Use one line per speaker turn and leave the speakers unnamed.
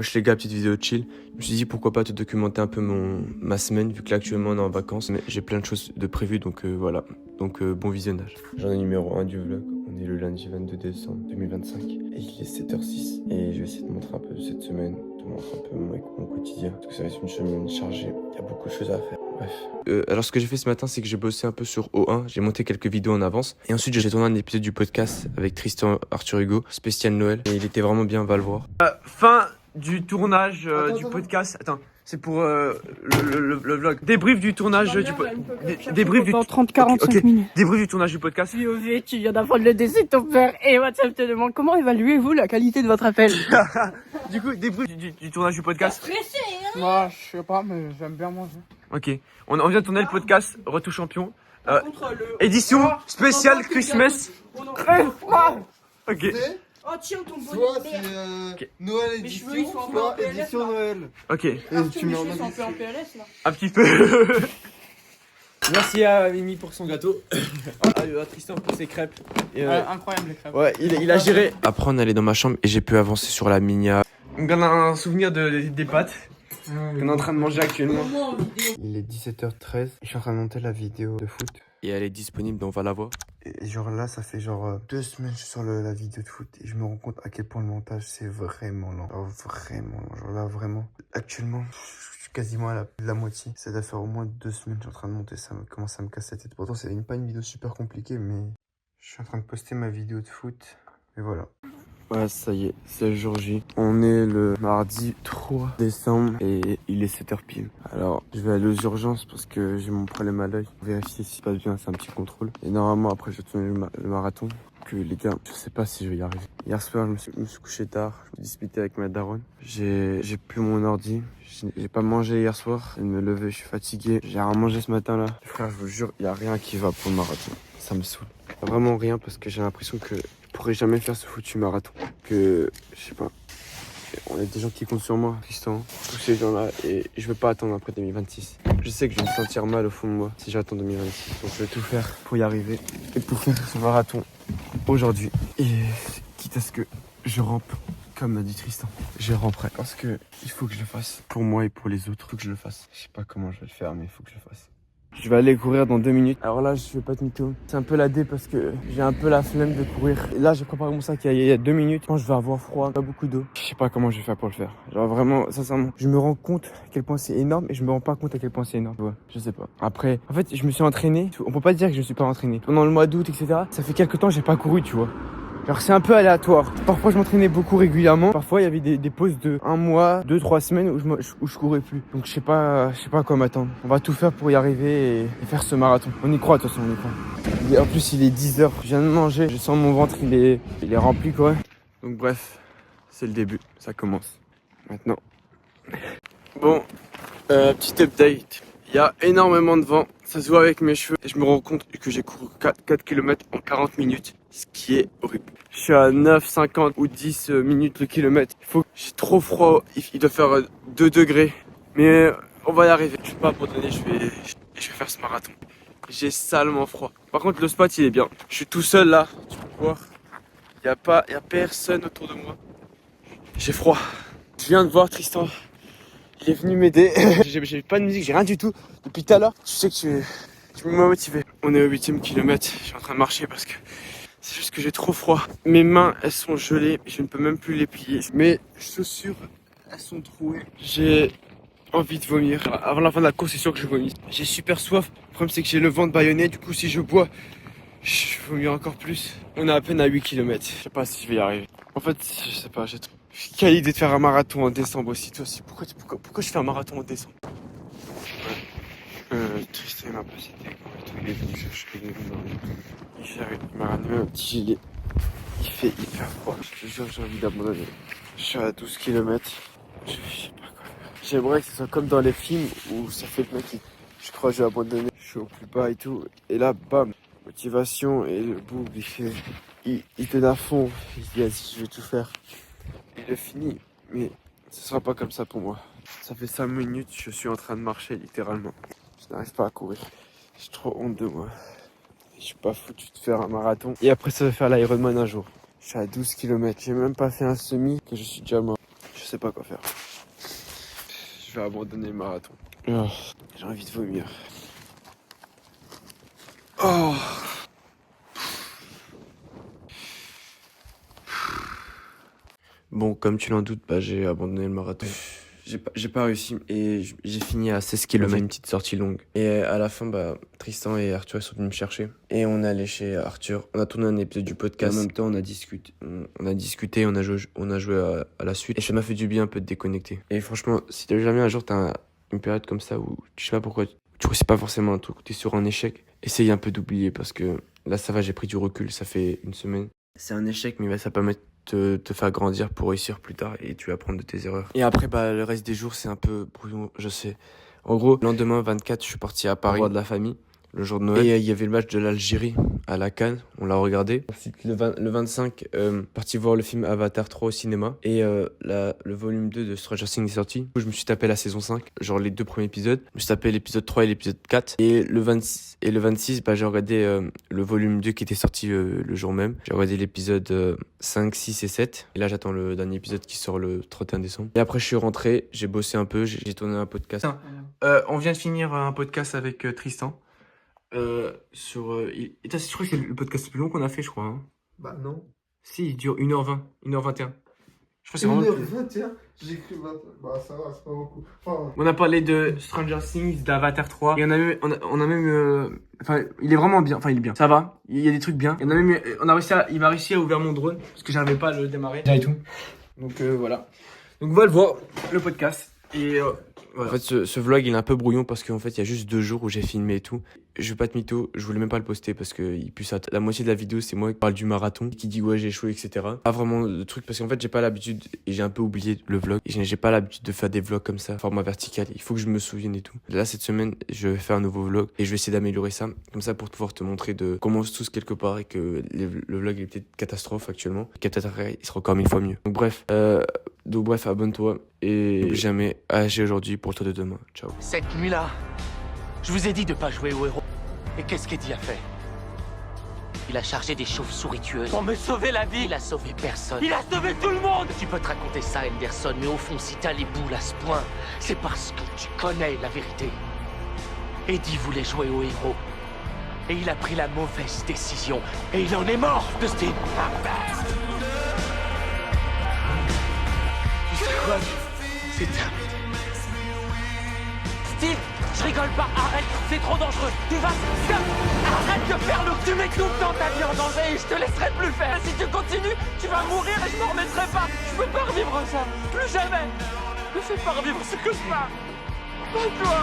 Wesh les gars, petite vidéo chill. Je me suis dit pourquoi pas te documenter un peu ma semaine vu que là actuellement on est en vacances. Mais j'ai plein de choses de prévues donc voilà. Donc bon visionnage. Journée numéro 1 du vlog. On est le lundi 22 décembre 2025 et il est 7h06. Et je vais essayer de montrer un peu cette semaine, de montrer un peu mon quotidien. Parce que ça va être une semaine chargée. Il y a beaucoup de choses à faire. Bref. Alors ce que j'ai fait ce matin, c'est que j'ai bossé un peu sur O1. J'ai monté quelques vidéos en avance. Et ensuite j'ai tourné un épisode du podcast avec Tristan Arthur Hugo, spécial Noël. Et il était vraiment bien, va le voir. Fin du tournage du podcast. Attends, c'est pour le vlog. Débrief du tournage du podcast. Débrief du
30-45 minutes.
Débrief du tournage du podcast.
POV, tu viens d'apprendre le décès de ton père et WhatsApp te demande comment évaluez-vous la qualité de votre appel.
Du coup, débrief du tournage du podcast.
Moi, je sais pas, mais j'aime bien manger.
Ok. On vient de tourner le podcast Retour Champion. Édition spéciale Christmas. Ok.
Oh tiens ton
Soit
bonnet.
c'est Noël
Mes cheveux,
édition,
ils sont un peu en
soit
PLS,
édition
là.
Noël.
Ok.
Et tu mets en
Mes cheveux sont un
indice.
peu en PLS là.
Un petit peu.
Merci à Mimi pour son gâteau, à Tristan pour ses crêpes. Et,
Incroyable les crêpes.
ouais, il a géré.
Après, on est allé dans ma chambre et j'ai pu avancer sur la minia. Donc, on a un souvenir des pâtes qu'on est en train de manger actuellement.
Comment en vidéo?
Il est 17h13. Je suis en train de monter la vidéo de foot. Et elle est disponible, donc on va la voir. Et genre là, ça fait genre 2 semaines que je suis sur la vidéo de foot. Et je me rends compte à quel point le montage, c'est vraiment lent. Genre vraiment lent. Genre là, vraiment. Actuellement, je suis quasiment à la moitié. Ça doit faire au moins 2 semaines que je suis en train de monter. Ça commence à me casser la tête. Pourtant, c'est pas une vidéo super compliquée, mais je suis en train de poster ma vidéo de foot. Et voilà. Ouais, ça y est, c'est le jour J. On est le mardi 3 décembre et il est 7h pile. Alors, je vais aller aux urgences parce que j'ai mon problème à l'œil. Vérifier si ça passe bien, c'est un petit contrôle. Et normalement, après, je vais tourner le marathon. Que les gars, je sais pas si je vais y arriver. Hier soir, je me suis couché tard. Je me disputais avec ma daronne. J'ai plus mon ordi. J'ai pas mangé hier soir. Je me lever, je suis fatigué. J'ai rien mangé ce matin là. Frère, je vous jure, il y a rien qui va pour le marathon. Ça me saoule. Vraiment rien parce que j'ai l'impression que je pourrais jamais faire ce foutu marathon. Que, je sais pas, on a des gens qui comptent sur moi, Tristan, tous ces gens-là, et je veux pas attendre après 2026. Je sais que je vais me sentir mal au fond de moi si j'attends 2026. Donc je vais tout faire pour y arriver et pour faire ce marathon aujourd'hui. Et quitte à ce que je rampe, comme m'a dit Tristan, je ramperai parce que il faut que je le fasse. Pour moi et pour les autres, il faut que je le fasse. Je sais pas comment je vais le faire, mais il faut que je le fasse. Je vais aller courir dans 2 minutes. Alors là, je fais pas de mytho. C'est un peu la dé parce que j'ai un peu la flemme de courir. Et là, j'ai préparé mon sac il y a 2 minutes. Quand je vais avoir froid, pas beaucoup d'eau. Je sais pas comment je vais faire pour le faire. Genre vraiment, sincèrement, je me rends compte à quel point c'est énorme et je me rends pas compte à quel point c'est énorme. Ouais, je sais pas. Après, en fait, je me suis entraîné. On peut pas dire que je me suis pas entraîné. Pendant le mois d'août, etc. Ça fait quelques temps, j'ai pas couru, tu vois. Genre c'est un peu aléatoire. Parfois je m'entraînais beaucoup régulièrement. Parfois il y avait des pauses de 1 mois, 2-3 semaines où je courais plus. Donc je sais pas quoi m'attendre. On va tout faire pour y arriver et faire ce marathon. On y croit de toute façon, on y croit. Et en plus il est 10h. Je viens de manger. Je sens mon ventre il est rempli quoi. Donc bref, c'est le début. Ça commence. Maintenant. Bon, petit update. Il y a énormément de vent. Ça se voit avec mes cheveux. Et je me rends compte que j'ai couru 4 km en 40 minutes. Ce qui est horrible. Je suis à 9, 50 ou 10 minutes le kilomètre. J'ai trop froid. Il doit faire 2 degrés. Mais on va y arriver. Je vais pas abandonner. Je vais faire ce marathon. J'ai salement froid. Par contre, le spot, il est bien. Je suis tout seul là. Tu peux voir. Il y a personne autour de moi. J'ai froid. Je viens de voir Tristan. Il est venu m'aider. J'ai pas de musique, j'ai rien du tout. Depuis tout à l'heure, je sais que je me motivé. On est au 8e kilomètre. Je suis en train de marcher parce que c'est juste que j'ai trop froid. Mes mains, elles sont gelées. Je ne peux même plus les plier. Mes chaussures, elles sont trouées. J'ai envie de vomir. Avant la fin de la course, c'est sûr que je vomis. J'ai super soif. Le problème, c'est que j'ai le ventre bâillonné. Du coup, si je bois, je vomis encore plus. On est à peine à 8 km. Je sais pas si je vais y arriver. En fait, je sais pas, quelle idée de faire un marathon en décembre aussi. Toi aussi, pourquoi je fais un marathon en décembre? Tristan m'a pas cité quand il est venu chercher les nourriture. Il m'a ramené un petit gilet. Il fait hyper froid. Je te jure, j'ai envie d'abandonner. Je suis à 12 km. Je sais pas quoi faire. J'aimerais que ce soit comme dans les films où ça fait le mec qui... Je crois que je vais abandonner. Je suis au plus bas et tout. Et là, bam, motivation et le boum, il te donne à fond. Il se dit, vas-y, je vais tout faire. Il le finit, mais ce sera pas comme ça pour moi. Ça fait 5 minutes, je suis en train de marcher littéralement. Je n'arrive pas à courir. J'ai trop honte de moi. Je suis pas foutu de faire un marathon. Et après ça va faire l'Ironman un jour. Je suis à 12 km. J'ai même pas fait un semi que je suis déjà mort. Je sais pas quoi faire. Je vais abandonner le marathon. Oh, j'ai envie de vomir. Oh. Bon, comme tu l'en doutes, j'ai abandonné le marathon. J'ai pas réussi et j'ai fini à 16 km, une petite sortie longue. Et à la fin, Tristan et Arthur ils sont venus me chercher. Et on est allé chez Arthur. On a tourné un épisode du podcast. En même temps, on a discuté, on a joué à la suite. Et ça m'a fait du bien un peu de déconnecter. Et franchement, si jamais un jour t'as une période comme ça où tu sais pas pourquoi, tu réussis pas forcément un truc, où t'es sur un échec, essaye un peu d'oublier parce que là, ça va, j'ai pris du recul, ça fait une semaine. C'est un échec, mais ça permet de te faire grandir pour réussir plus tard et tu vas apprendre de tes erreurs. Et après, le reste des jours, c'est un peu brouillon, je sais. En gros, le lendemain 24, je suis parti à Paris, voir de la famille, le jour de Noël. Et il y avait le match de l'Algérie à la CAN, on l'a regardé. Ensuite, le 25, parti voir le film Avatar 3 au cinéma. Et le volume 2 de Stranger Things est sorti. Je me suis tapé la saison 5, genre les 2 premiers épisodes. Je me suis tapé l'épisode 3 et l'épisode 4. Et le 26, j'ai regardé le volume 2 qui était sorti le jour même. J'ai regardé l'épisode 5, 6 et 7. Et là, j'attends le dernier épisode qui sort le 31 décembre. Et après, je suis rentré, j'ai bossé un peu, j'ai tourné un podcast. On vient de finir un podcast avec Tristan. Je crois que c'est le podcast le plus long qu'on a fait, je crois. Hein.
Bah non.
Si, il dure 1h20, 1h21. Je crois que c'est
1h21. J'ai cru 20. Bah ça va, c'est pas beaucoup. Enfin,
on a parlé de Stranger Things, d'Avatar 3. Et on a même enfin, il est vraiment bien. Enfin, il est bien. Ça va. Il y a des trucs bien. Il m'a réussi à ouvrir mon drone parce que j'arrivais pas à le démarrer. Et tout. Donc voilà. Donc voilà le podcast. Et voilà. En fait, ce vlog il est un peu brouillon parce qu'en fait, il y a juste 2 jours où j'ai filmé et tout. Je vais pas te mytho, je voulais même pas le poster parce que la moitié de la vidéo c'est moi qui parle du marathon, qui dit ouais j'ai échoué, etc. Pas vraiment de truc parce qu'en fait j'ai pas l'habitude et j'ai un peu oublié le vlog. Et j'ai pas l'habitude de faire des vlogs comme ça, format vertical. Il faut que je me souvienne et tout. Là cette semaine je vais faire un nouveau vlog et je vais essayer d'améliorer ça. Comme ça pour pouvoir te montrer de comment on se tous quelque part et que le vlog il est peut-être catastrophe actuellement. Et peut-être après il sera encore 1000 fois mieux. Donc bref, abonne-toi et n'oublie jamais à agir aujourd'hui pour toi de demain. Ciao.
Cette nuit-là, je vous ai dit de pas jouer au héros. Et qu'est-ce qu'Eddie a fait? Il a chargé des chauves-souris tueuses pour me sauver la vie. Il a sauvé personne. Il a sauvé tout le monde. Tu peux te raconter ça, Henderson, mais au fond, si t'as les boules à ce point, c'est parce que tu connais la vérité. Eddie voulait jouer au héros. Et il a pris la mauvaise décision. Et il en est mort de Steve. Tu sais quoi? C'est terminé. Steve, je rigole pas, arrête, c'est trop dangereux. Tu vas... Arrête de faire le... Tu m'étouffes dans ta vie en danger et je te laisserai plus faire. Si tu continues, tu vas mourir et je m'en remettrai pas. Je peux pas revivre ça, plus jamais. Ne fais pas revivre ce cauchemar. Pas toi.